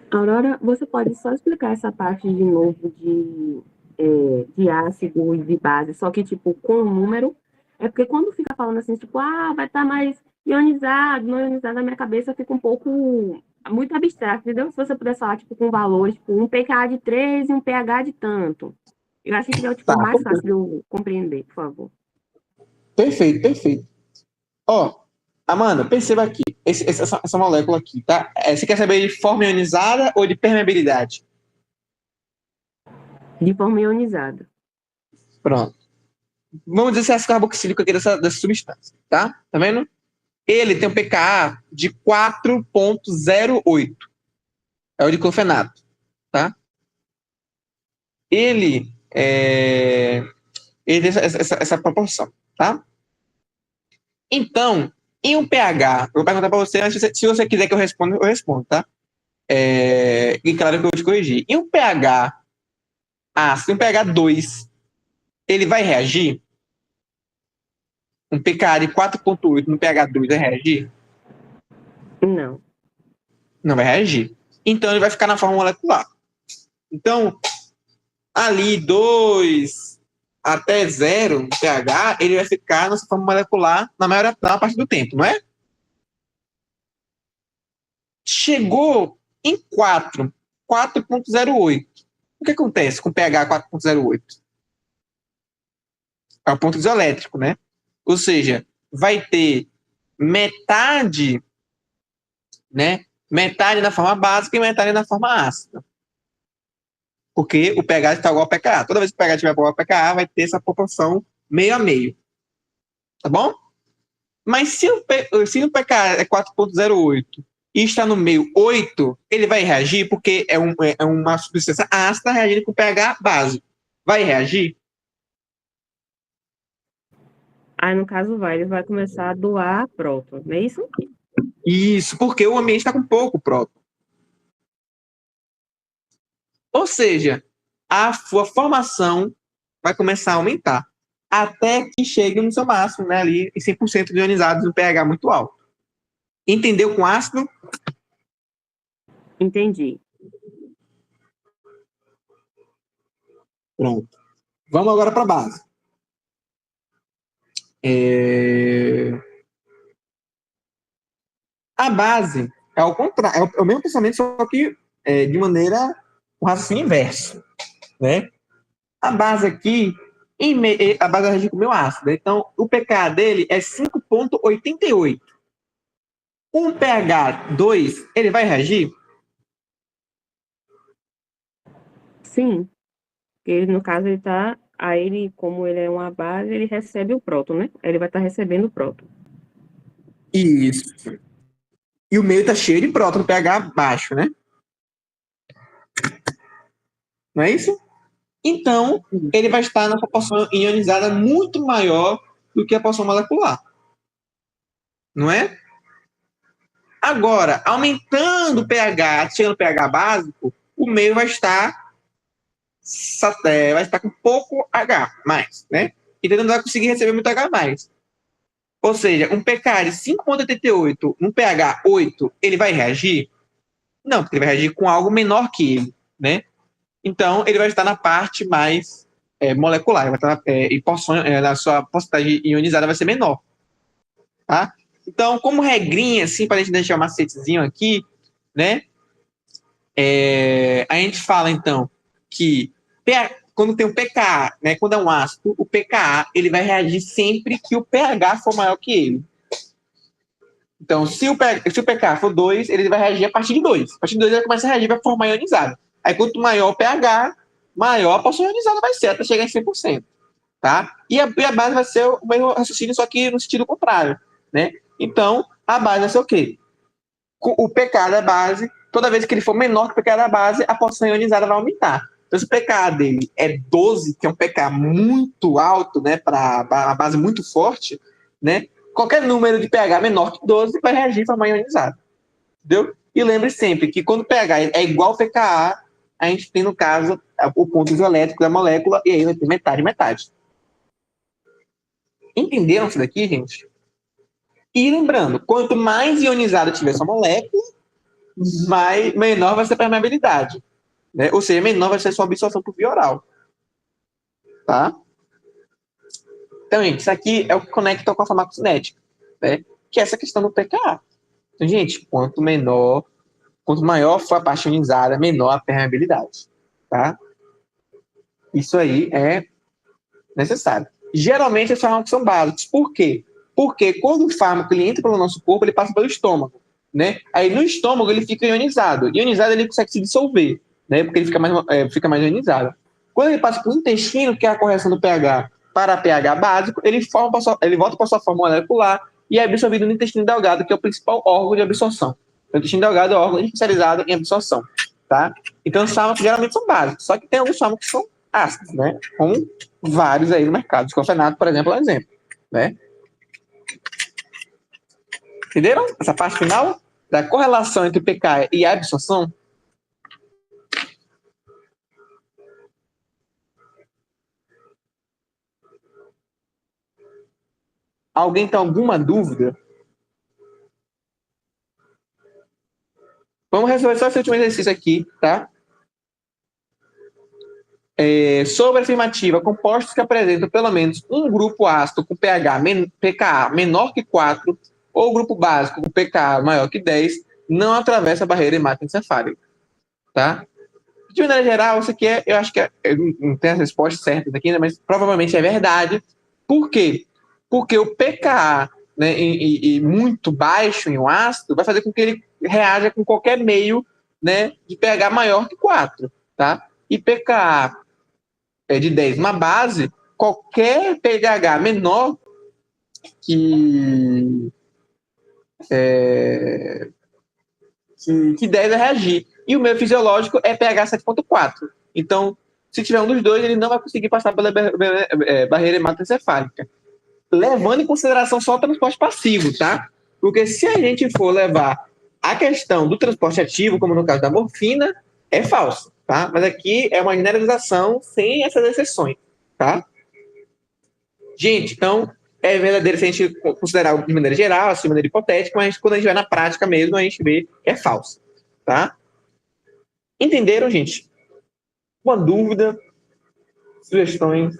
Aurora, você pode só explicar essa parte de novo de ácido e de base, só que, tipo, com o número. É porque quando fica falando assim, tipo, vai estar mais ionizado, não ionizado, na minha cabeça fica um pouco muito abstrato, entendeu? Se você pudesse falar, tipo, com valores, tipo, um pKa de 3 e um pH de tanto. Eu acho que é, tipo, mais fácil de eu compreender, por favor. Perfeito, perfeito. Ó, Amanda, perceba aqui, essa molécula aqui, tá? Você quer saber de forma ionizada ou de permeabilidade? De forma ionizada. Pronto. Vamos dizer esse ácido carboxílico aqui dessa substância, tá? Tá vendo? Ele tem um pKa de 4,08. É o diclofenato, tá? Ele tem essa proporção, tá? Então, em um pH, eu vou perguntar para você, se você quiser que eu respondo, tá? E claro que eu vou te corrigir. Em um pH ácido, um pH 2, ele vai reagir? um pKa de 4,8 no pH 2 vai reagir? Não. Não vai reagir. Então, ele vai ficar na forma molecular. Então, ali 2 até 0 no pH, ele vai ficar nessa forma molecular na maior parte do tempo, não é? Chegou em 4,08. O que acontece com pH 4,08? É o ponto isoelétrico, né? Ou seja, vai ter metade, né? Metade na forma básica e metade na forma ácida. Porque o pH está igual ao pKa. Toda vez que o pH estiver igual ao pKa, vai ter essa proporção meio a meio. Tá bom? Mas se o pKa é 4,08 e está no meio 8, ele vai reagir porque é uma substância ácida reagindo com pH básico. Vai reagir? Aí, no caso, ele vai começar a doar próton, não é isso? Isso, porque o ambiente está com pouco próton. Ou seja, a sua formação vai começar a aumentar até que chegue no seu máximo, né, ali em 100% de ionizados no pH muito alto. Entendeu com ácido? Entendi. Pronto. Vamos agora para a base. A base é o contrário, é o mesmo pensamento, só que de maneira um raciocínio inverso, né? A base aqui, a base reage com o meu ácido. Então, o pKa dele é 5,88. Um pH 2, ele vai reagir? Sim. Ele, no caso, ele tá. Aí ele, como ele é uma base, ele recebe o próton, né? Ele vai estar recebendo o próton. Isso. E o meio está cheio de próton, pH baixo, né? Não é isso? Então, ele vai estar na proporção ionizada muito maior do que a proporção molecular. Não é? Agora, aumentando o pH, chegando no pH básico, o meio vai estar com pouco H mais, né? Então não vai conseguir receber muito H mais. Ou seja, um pK de 5,88 num pH 8, ele vai reagir? Não, porque ele vai reagir com algo menor que ele, né? Então, ele vai estar na parte mais molecular, vai estar na sua porcentagem ionizada vai ser menor, tá? Então, como regrinha, assim, para a gente deixar um macetezinho aqui, né? A gente fala, então, que quando tem um pKa, né, quando é um ácido, o pKa ele vai reagir sempre que o pH for maior que ele. Então, se o pKa for 2, ele vai reagir a partir de 2. A partir de 2 ele começa a reagir para formar ionizado. Aí, quanto maior o pH, maior a porção ionizada vai ser, até chegar em 100%. Tá? E a base vai ser o mesmo raciocínio, só que no sentido contrário. Né? Então, a base vai ser o quê? O pK da base, toda vez que ele for menor que o pK da base, a porção ionizada vai aumentar. Então, se o pK dele é 12, que é um pK muito alto, né, para a base muito forte, né, qualquer número de pH menor que 12 vai reagir para forma ionizada. Entendeu? E lembre sempre que quando o pH é igual ao pKa, a gente tem, no caso, o ponto isoelétrico da molécula, e aí vai ter metade, metade. Entenderam isso daqui, gente? E lembrando, quanto mais ionizada tiver sua molécula, menor vai ser a permeabilidade. Né? Ou seja, menor vai ser a sua absorção por via oral. Tá? Então, gente, isso aqui é o que conecta com a farmacocinética, né? Que é essa questão do pKa. Então, gente, quanto maior for a parte ionizada, menor a permeabilidade. Tá? Isso aí é necessário. Geralmente, os fármacos são básicos. Por quê? Porque quando o fármaco ele entra pelo nosso corpo, ele passa pelo estômago. Né? Aí no estômago ele fica ionizado. Ionizado ele consegue se dissolver, né? Porque ele fica mais ionizado. Quando ele passa para o intestino, que é a correção do pH para pH básico, ele volta para sua forma molecular e é absorvido no intestino delgado, que é o principal órgão de absorção. O intestino delgado é o órgão especializado em absorção. Tá? Então os fármacos geralmente são básicos, só que tem alguns fármacos que são ácidos, né? Como vários aí no mercado. Diclofenaco, por exemplo, é um exemplo, né? Entenderam? Essa parte final da correlação entre pK e absorção. Alguém tem alguma dúvida? Vamos resolver só esse último exercício aqui, tá? Sobre a afirmativa, compostos que apresentam pelo menos um grupo ácido com pKa menor que 4 ou grupo básico com pKa maior que 10 não atravessa a barreira hematoencefálica, tá? De maneira geral, isso aqui eu acho que eu não tenho as respostas certas aqui, né, mas provavelmente é verdade. Por quê? Porque o pKa, né, e muito baixo em um ácido vai fazer com que ele reaja com qualquer meio, né, de pH maior que 4, tá? E pKa de 10, uma base, qualquer pH menor que 10 vai reagir. E o meio fisiológico é pH 7,4. Então, se tiver um dos dois, ele não vai conseguir passar pela barreira hematoencefálica. Levando em consideração só o transporte passivo, tá? Porque se a gente for levar a questão do transporte ativo, como no caso da morfina, é falso, tá? Mas aqui é uma generalização sem essas exceções, tá? Gente, então, é verdadeiro se a gente considerar de maneira geral, assim, de maneira hipotética, mas quando a gente vai na prática mesmo, a gente vê que é falso, tá? Entenderam, gente? Uma dúvida? Sugestões?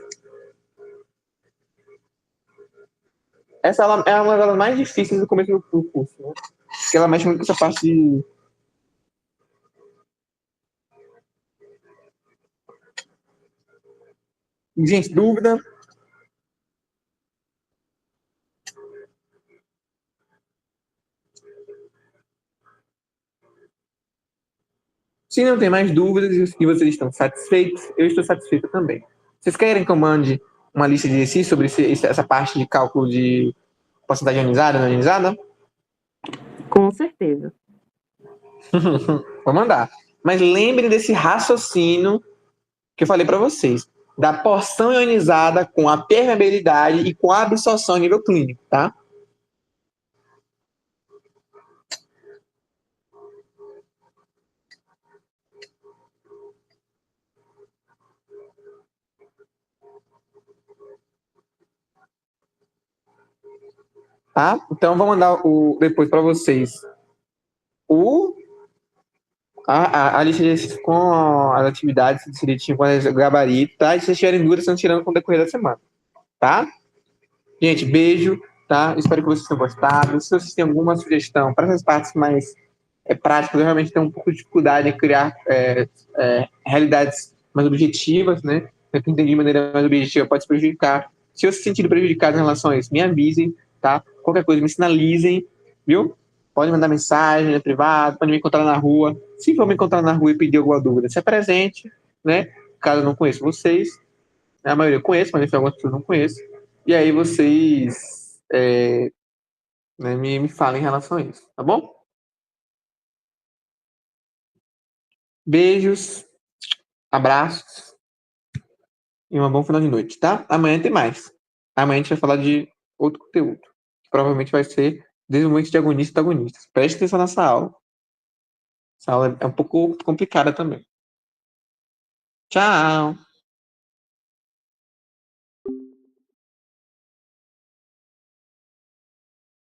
Essa é uma das mais difíceis do começo do curso, né? Porque ela mexe muito com essa parte de... Gente, dúvida? Se não tem mais dúvidas e vocês estão satisfeitos, eu estou satisfeito também. Vocês querem que eu mande uma lista de exercícios sobre essa parte de cálculo de porcentagem ionizada e não ionizada? Com certeza. Vou mandar. Mas lembrem desse raciocínio que eu falei para vocês, da porção ionizada com a permeabilidade e com a absorção a nível clínico, tá? Tá? Então, eu vou mandar depois para vocês a lista de exercícios com as atividades direitinho, com o gabarito, tá? E se vocês tiverem dúvidas, estão tirando com o decorrer da semana, tá? Gente, beijo, tá? Espero que vocês tenham gostado. Se vocês têm alguma sugestão para essas partes mais práticas, eu realmente tenho um pouco de dificuldade em criar realidades mais objetivas, né? Eu que entendi de maneira mais objetiva pode se prejudicar. Se eu se sentir prejudicado em relação a isso, me avisem, tá? Qualquer coisa, me sinalizem, viu? Pode mandar mensagem, né, privado, pode me encontrar na rua. Se for me encontrar na rua e pedir alguma dúvida, se apresente, né? Caso eu não conheça vocês, a maioria eu conheço, mas algumas pessoas não conheço. E aí vocês né, me falem em relação a isso, tá bom? Beijos, abraços e uma bom final de noite, tá? Amanhã tem mais. Amanhã a gente vai falar de outro conteúdo, que provavelmente vai ser desenvolvimento de agonistas e antagonistas. Preste atenção nessa aula. Essa aula é um pouco complicada também. Tchau!